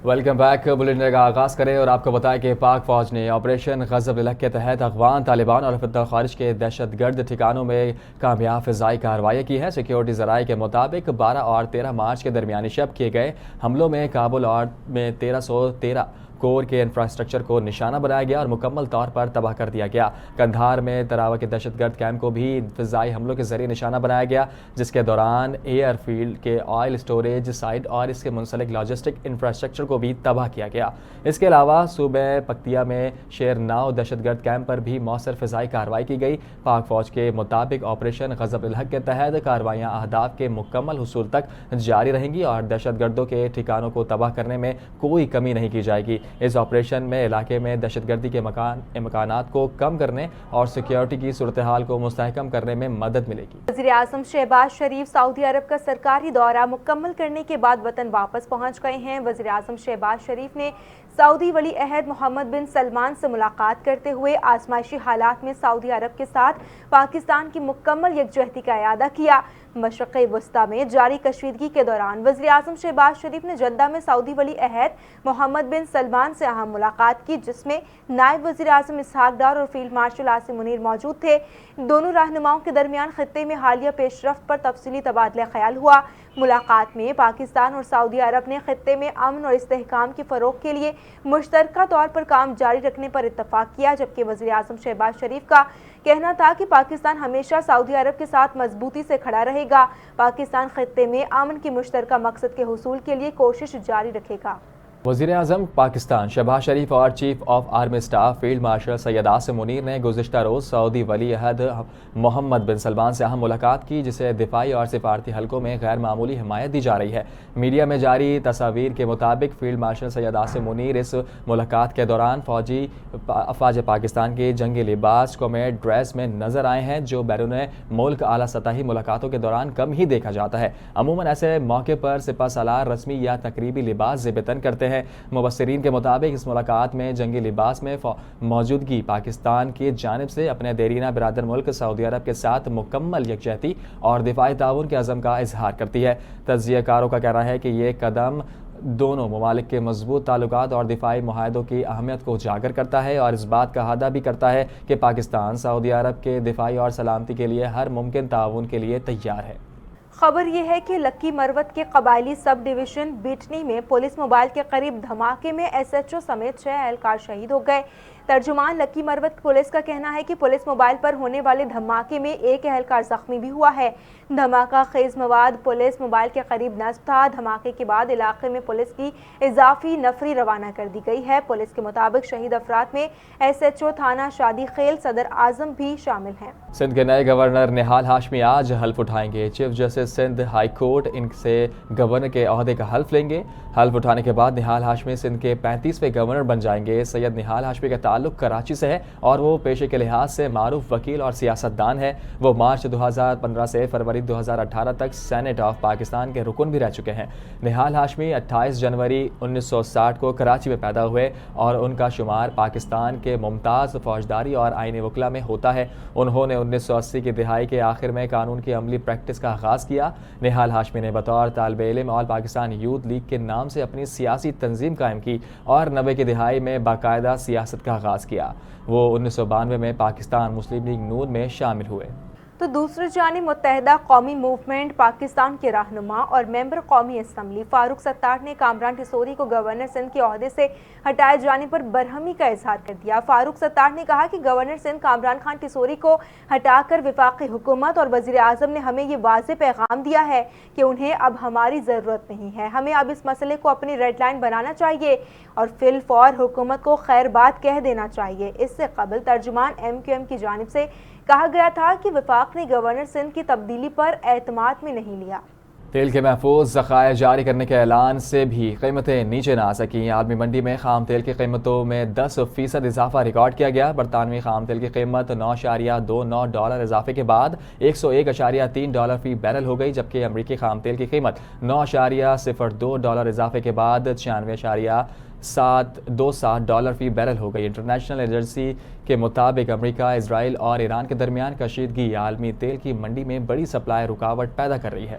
Welcome back. بلندر کا آغاز کریں اور آپ کو بتائیں کہ پاک فوج نے آپریشن غضب الحق کے تحت افغان طالبان اور فتح خارج کے دہشت گرد ٹھکانوں میں کامیاب فضائی کارروائی کی ہے۔ سیکیورٹی ذرائع کے مطابق 12 اور 13 مارچ کے درمیانی شب کیے گئے حملوں میں کابل اور میں 1313 کور کے انفراسٹرکچر کو نشانہ بنایا گیا اور مکمل طور پر تباہ کر دیا گیا۔ قندھار میں تراوا کے دہشت گرد کیمپ کو بھی فضائی حملوں کے ذریعے نشانہ بنایا گیا، جس کے دوران ایئر فیلڈ کے آئل اسٹوریج سائٹ اور اس کے منسلک لاجسٹک انفراسٹرکچر کو بھی تباہ کیا گیا۔ اس کے علاوہ صوبہ پکتیا میں شیر ناؤ دہشت گرد کیمپ پر بھی مؤثر فضائی کارروائی کی گئی۔ پاک فوج کے مطابق آپریشن غضب الحق کے تحت کارروائیاں اہداف کے مکمل حصول تک جاری رہیں گی اور دہشت گردوں کے ٹھکانوں کو تباہ کرنے میں کوئی کمی نہیں کی جائے گی۔ اس آپریشن میں علاقے میں دہشت گردی کے امکانات کو کم کرنے اور سیکیورٹی کی صورتحال کو مستحکم کرنے میں مدد ملے گی۔ وزیر اعظم شہباز شریف سعودی عرب کا سرکاری دورہ مکمل کرنے کے بعد وطن واپس پہنچ گئے ہیں۔ وزیر اعظم شہباز شریف نے سعودی ولی عہد محمد بن سلمان سے ملاقات کرتے ہوئے آزمائشی حالات میں سعودی عرب کے ساتھ پاکستان کی مکمل یکجہتی کا اعادہ کیا۔ مشرق وسطیٰ میں جاری کشیدگی کے دوران وزیر اعظم شہباز شریف نے جدہ میں سعودی ولی عہد محمد بن سلمان سے اہم ملاقات کی، جس میں نائب وزیر اعظم اسحاق ڈار اور فیلڈ مارشل عاصم منیر موجود تھے۔ دونوں رہنماؤں کے درمیان خطے میں حالیہ پیش رفت پر تفصیلی تبادلہ خیال ہوا۔ ملاقات میں پاکستان اور سعودی عرب نے خطے میں امن اور استحکام کے فروغ کے لیے مشترکہ طور پر کام جاری رکھنے پر اتفاق کیا، جبکہ وزیر اعظم شہباز شریف کا کہنا تھا کہ پاکستان ہمیشہ سعودی عرب کے ساتھ مضبوطی سے کھڑا رہے گا۔ پاکستان خطے میں امن کی مشترکہ مقصد کے حصول کے لیے کوشش جاری رکھے گا۔ وزیر اعظم پاکستان شہباز شریف اور chief of army staff field marshal Syed Asim Munir نے گزشتہ روز سعودی ولی عہد محمد بن سلمان سے اہم ملاقات کی، جسے دفاعی اور سفارتی حلقوں میں غیر معمولی حمایت دی جا رہی ہے۔ میڈیا میں جاری تصاویر کے مطابق فیلڈ مارشل سید عاصم منیر اس ملاقات کے دوران افواج پاکستان کے جنگی لباس کومیٹ ڈریس میں نظر آئے ہیں، جو بیرون ملک اعلیٰ سطحی ملاقاتوں کے دوران کم ہی دیکھا جاتا ہے۔ عموماً ایسے موقع پر سپہ سالار رسمی یا تقریبی لباس زیب تن کرتے ہیں۔ مبصرین کے مطابق اس ملاقات میں جنگی لباس میں موجودگی پاکستان کی جانب سے اپنے دیرینہ برادر ملک سعودی عرب کے ساتھ مکمل یکجہتی اور دفاعی تعاون کے عزم کا اظہار کرتی ہے۔ تجزیہ کاروں کا کہنا ہے کہ یہ قدم دونوں ممالک کے مضبوط تعلقات اور دفاعی معاہدوں کی اہمیت کو اجاگر کرتا ہے اور اس بات کا احاطہ بھی کرتا ہے کہ پاکستان سعودی عرب کے دفاعی اور سلامتی کے لیے ہر ممکن تعاون کے لیے تیار ہے۔ خبر یہ ہے کہ لکی مروت کے قبائلی سب ڈویژن بیٹنی میں پولیس موبائل کے قریب دھماکے میں ایس ایچ او سمیت 6 اہلکار شہید ہو گئے۔ ترجمان لکی مروت پولیس کا کہنا ہے کہ پولیس موبائل پر ہونے والے دھماکے میں ایک اہلکار زخمی بھی ہوا ہے۔ دھماکہ خیز مواد پولیس موبائل کے قریب نصب تھا۔ دھماکے کے بعد علاقے میں پولیس کی اضافی نفری روانہ کر دی گئی ہے۔ پولیس کے مطابق شہید افراد میں ایس ایچ او تھانہ شادی خیل صدر اعظم بھی شامل ہیں۔ سندھ کے نئے گورنر نہال ہاشمی آج حلف اٹھائیں گے۔ Chief justice Sindh high court ان سے گورنر کے عہدے کا حلف لیں گے۔ حلف اٹھانے کے بعد نہال ہاشمی سندھ کے 35ویں گورنر بن جائیں گے۔ سید نہال ہاشمی کا تعلق کراچی سے ہے اور وہ پیشے کے لحاظ سے معروف وکیل اور سیاستدان ہے۔ وہ مارچ 2015 سے فروری 2018 تک سینیٹ آف پاکستان کے رکن بھی رہ چکے ہیں۔ نہال ہاشمی 28 جنوری 1960 کو کراچی میں پیدا ہوئے اور ان کا شمار پاکستان کے ممتاز فوجداری اور آئین وکلا میں ہوتا ہے۔ انہوں نے 1980 کی دہائی کے آخر میں قانون کی عملی پریکٹس کا آغاز کیا۔ نہال ہاشمی نے بطور طالب علم آل پاکستان یوتھ لیگ کے نام سے اپنی سیاسی تنظیم قائم کی اور 90 کی دہائی میں باقاعدہ سیاست کا آغاز کیا۔ وہ 1992 میں پاکستان مسلم لیگ نون میں شامل ہوئے۔ تو دوسری جانب متحدہ قومی موومنٹ پاکستان کے رہنما اور ممبر قومی اسمبلی فاروق ستار نے کامران ٹھسوری کو گورنر سندھ کے عہدے سے ہٹائے جانے پر برہمی کا اظہار کر دیا۔ فاروق ستار نے کہا کہ گورنر سندھ کامران خان ٹھسوری کو ہٹا کر وفاقی حکومت اور وزیر اعظم نے ہمیں یہ واضح پیغام دیا ہے کہ انہیں اب ہماری ضرورت نہیں ہے۔ ہمیں اب اس مسئلے کو اپنی ریڈ لائن بنانا چاہیے اور فی الفور حکومت کو خیر بات کہہ دینا چاہیے۔ اس سے قبل ترجمان MQM کی جانب سے کہا گیا تھا کہ وفاق نے گورنر سندھ کی تبدیلی پر اعتماد میں نہیں لیا۔ تیل کے محفوظ ذخائر جاری کرنے کے اعلان سے بھی قیمتیں نیچے نہ آ سکیں۔ عالمی منڈی میں خام تیل کی قیمتوں میں 10% اضافہ ریکارڈ کیا گیا۔ برطانوی خام تیل کی قیمت $9.29 اضافے کے بعد $101.3 فی بیرل ہو گئی، جبکہ امریکی خام تیل کی قیمت $9.02 اضافے کے بعد $96.27 فی بیرل ہو گئی۔ انٹرنیشنل ایجنسی کے مطابق امریکہ، اسرائیل اور ایران کے درمیان کشیدگی عالمی تیل کی منڈی میں بڑی سپلائی رکاوٹ پیدا کر رہی ہے۔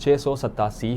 687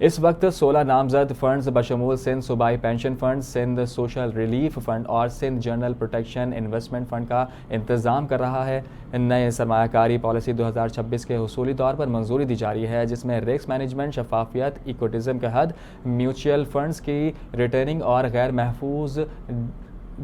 اس وقت 16 نامزد فنڈز بشمول سندھ صوبائی pension fund, Sindh social relief fund اور Sindh general protection investment fund کا انتظام کر رہا ہے۔ نئے سرمایہ کاری پالیسی 2026 کے حصولی طور پر منظوری دی جاری ہے، جس میں رسک مینجمنٹ، شفافیت، ایکوٹزم کا حد، میوچل فنڈز کی ریٹرننگ اور غیر محفوظ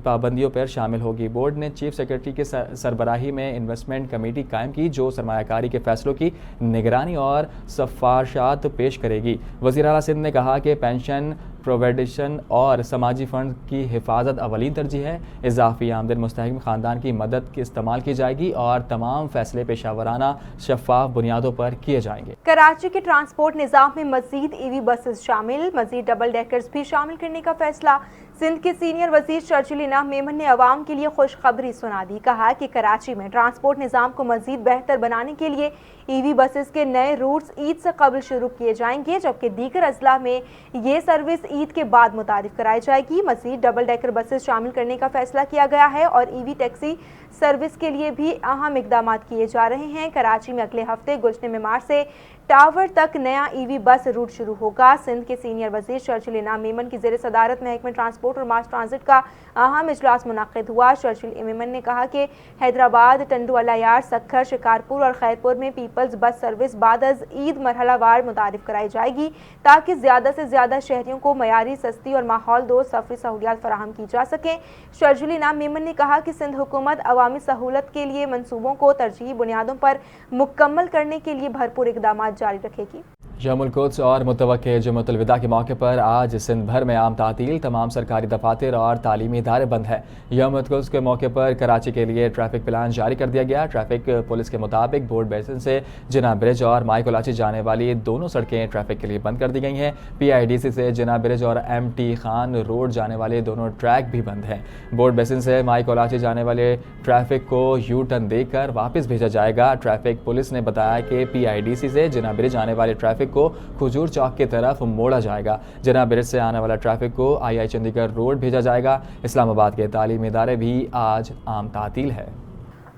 پابندیوں پر شامل ہوگی۔ بورڈ نے چیف سیکرٹری کے سربراہی میں انویسٹمنٹ کمیٹی قائم کی جو سرمایہ کاری کے فیصلوں کی نگرانی اور سفارشات پیش کرے گی۔ وزیر اعلیٰ سندھ نے کہا کہ پینشن، پروویڈنٹ اور سماجی فنڈ کی حفاظت اولین ترجیح ہے۔ اضافی آمدن مستحق خاندان کی مدد کی استعمال کی جائے گی اور تمام فیصلے پیشہ ورانہ شفاف بنیادوں پر کیے جائیں گے۔ کراچی کے ٹرانسپورٹ نظام میں مزید ای وی بسز شامل، مزید ڈبل ڈیکرز بھی شامل کرنے کا فیصلہ۔ سندھ کے سینئر وزیر شرجیل انعام میمن نے عوام کے لیے خوشخبری سنا دی۔ کہا کہ کراچی میں ٹرانسپورٹ نظام کو مزید بہتر بنانے کے لیے ای وی بسز کے نئے روٹس عید سے قبل شروع کیے جائیں گے، جبکہ دیگر اضلاع میں یہ سروس عید کے بعد متعارف کرائی جائے گی۔ مزید ڈبل ڈیکر بسز شامل کرنے کا فیصلہ کیا گیا ہے اور ای وی ٹیکسی سروس کے لیے بھی اہم اقدامات کیے جا رہے ہیں۔ کراچی میں اگلے ہفتے گلشن معمار سے ٹاور تک نیا ای وی بس روٹ شروع ہوگا۔ سندھ کے سینئر وزیر شرجیل انعام میمن کی زیر صدارت محکمہ ٹرانسپورٹ اور ماس ٹرانزٹ کا اہم اجلاس منعقد ہوا۔ شرجیل میمن نے کہا کہ حیدرآباد، ٹنڈو الیار، سکھر، شکارپور اور خیرپور میں پیپلز بس سروس بعد از عید مرحلہ وار متعارف کرائی جائے گی تاکہ زیادہ سے زیادہ شہریوں کو معیاری، سستی اور ماحول دوست سفری سہولیات فراہم کی جا سکیں۔ شرجیل انعام میمن نے کہا کہ سندھ حکومت عوامی سہولت کے لیے منصوبوں کو ترجیحی بنیادوں پر مکمل کرنے کے لیے بھرپور اقدامات جاری رکھے گی۔ یوم القدس اور متوقع جمعۃ الوداع کے موقع پر آج سندھ بھر میں عام تعطیل، تمام سرکاری دفاتر اور تعلیمی ادارے بند ہیں۔ یوم القدس کے موقع پر کراچی کے لیے ٹریفک پلان جاری کر دیا گیا۔ ٹریفک پولیس کے مطابق بورڈ بیسن سے جناح برج اور مائی کراچی جانے والی دونوں سڑکیں ٹریفک کے لیے بند کر دی گئی ہیں۔ پی آئی ڈی سی سے جناح برج اور ایم ٹی خان روڈ جانے والے دونوں ٹریک بھی بند ہیں۔ بورڈ بیسن سے مائی کراچی جانے والے ٹریفک کو یو ٹرن دے کر واپس بھیجا جائے گا۔ ٹریفک پولیس نے بتایا کہ پی آئی ڈی سی سے جناح برج آنے والے ٹریفک کو کھجور چوک کی طرف موڑا جائے گا۔ جناح برج سے آنے والا ٹریفک کو آئی آئی چندی گڑھ روڈ بھیجا جائے گا۔ اسلام آباد کے تعلیمی ادارے بھی آج عام تعطیل ہے۔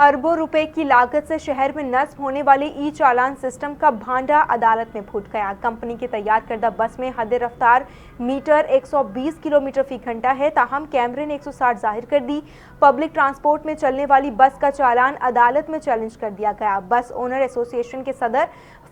اربوں روپے کی لاگت سے شہر میں نصب ہونے والے ای چالان سسٹم کا بھانڈا عدالت میں پھوٹ گیا۔ کمپنی کی تیار کردہ بس میں حد رفتار میٹر 120 کلومیٹر فی گھنٹہ ہے، تاہم کیمرے نے 160 ظاہر کر دی۔ پبلک ٹرانسپورٹ میں چلنے والی بس کا چالان عدالت میں چیلنج کر دیا گیا۔ بس اونر ایسوسی ایشن کے صدر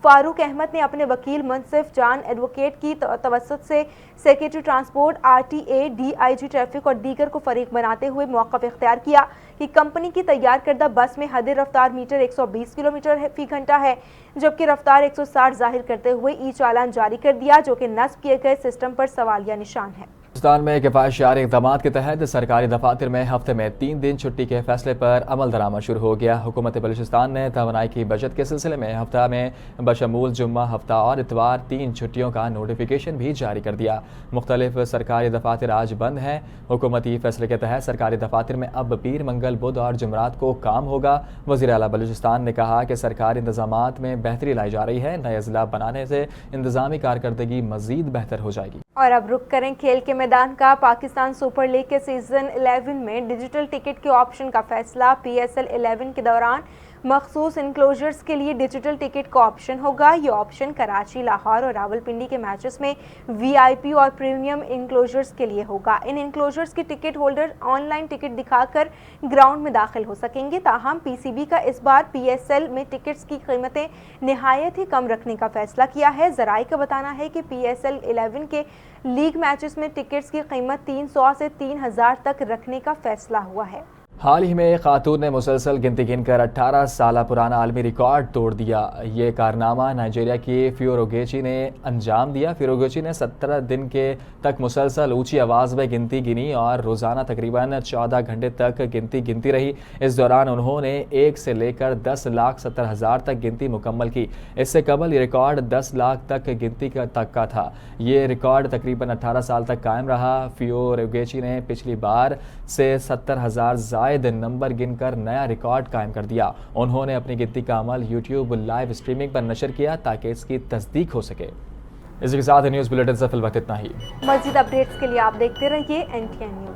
فاروق احمد نے اپنے وکیل منصف جان ایڈوکیٹ کی توسط سے secretary transport, R T A, D I G traffic اور دیگر کو فریق بناتے ہوئے موقف اختیار کیا کہ کمپنی کی تیار کردہ بس میں حد رفتار میٹر 120 کلومیٹر فی گھنٹہ ہے، جبکہ رفتار 160 ظاہر کرتے ہوئے ای چالان جاری کر دیا، جو کہ نصب کیے گئے سسٹم پر سوالیہ نشان ہے۔ ہندوستان میں کفایتشاری اقدامات کے تحت سرکاری دفاتر میں ہفتے میں 3 دن چھٹی کے فیصلے پر عمل درآمد شروع ہو گیا۔ حکومت بلوچستان نے توانائی کی بچت کے سلسلے میں ہفتہ میں بشمول جمعہ، ہفتہ اور اتوار 3 چھٹیوں کا نوٹیفیکیشن بھی جاری کر دیا۔ مختلف سرکاری دفاتر آج بند ہیں۔ حکومتی فیصلے کے تحت سرکاری دفاتر میں اب پیر، منگل، بدھ اور جمعرات کو کام ہوگا۔ وزیر اعلیٰ بلوچستان نے کہا کہ سرکاری انتظامات میں بہتری لائی جا رہی ہے۔ نئے اضلاع بنانے سے انتظامی کارکردگی مزید بہتر ہو جائے گی۔ اور اب رخ کریں کھیل کے میدان کا۔ پاکستان سپر لیگ کے سیزن 11 میں ڈیجیٹل ٹکٹ کے آپشن کا فیصلہ۔ پی ایس ایل 11 کے دوران مخصوص انکلوژرز کے لیے ڈیجیٹل ٹکٹ کا آپشن ہوگا۔ یہ آپشن کراچی، لاہور اور راولپنڈی کے میچز میں وی آئی پی اور پریمیم انکلوژرز کے لیے ہوگا۔ ان انکلوژرز کے ticket holder on line ticket دکھا کر گراؤنڈ میں داخل ہو سکیں گے، تاہم پی سی بی کا اس بار پی ایس ایل میں ٹکٹس کی قیمتیں نہایت ہی کم رکھنے کا فیصلہ کیا ہے۔ ذرائع کا بتانا ہے کہ پی ایس ایل 11 کے لیگ میچز میں ٹکٹس کی قیمت 300 سے 3000 تک رکھنے کا فیصلہ ہوا ہے۔ حال ہی میں ایک خاتون نے مسلسل گنتی گن کر 18 سالہ پرانا عالمی ریکارڈ توڑ دیا۔ یہ کارنامہ نائجیریا کی فیوروگیچی نے انجام دیا۔ فیوروگیچی نے 17 دن کے تک مسلسل اونچی آواز میں گنتی گنی اور روزانہ تقریباً 14 گھنٹے تک گنتی گنتی رہی۔ اس دوران انہوں نے 1 سے لے کر 10,70,000 تک گنتی مکمل کی۔ اس سے قبل یہ ریکارڈ 10 لاکھ تک گنتی تک کا تھا۔ یہ ریکارڈ تقریباً 18 سال تک قائم رہا۔ فیوروگیچی نے پچھلی بار سے 70,000 زائد نمبر گن کر نیا ریکارڈ قائم کر دیا۔ انہوں نے اپنی گنتی کا عمل یوٹیوب لائیو اسٹریمنگ پر نشر کیا تاکہ اس کی تصدیق ہو سکے۔ اسی کے ساتھ نیوز بلیٹن سے فی الوقت اتنا ہی۔ مزید اپڈیٹس کے لیے آپ دیکھتے رہیے NTN نیوز۔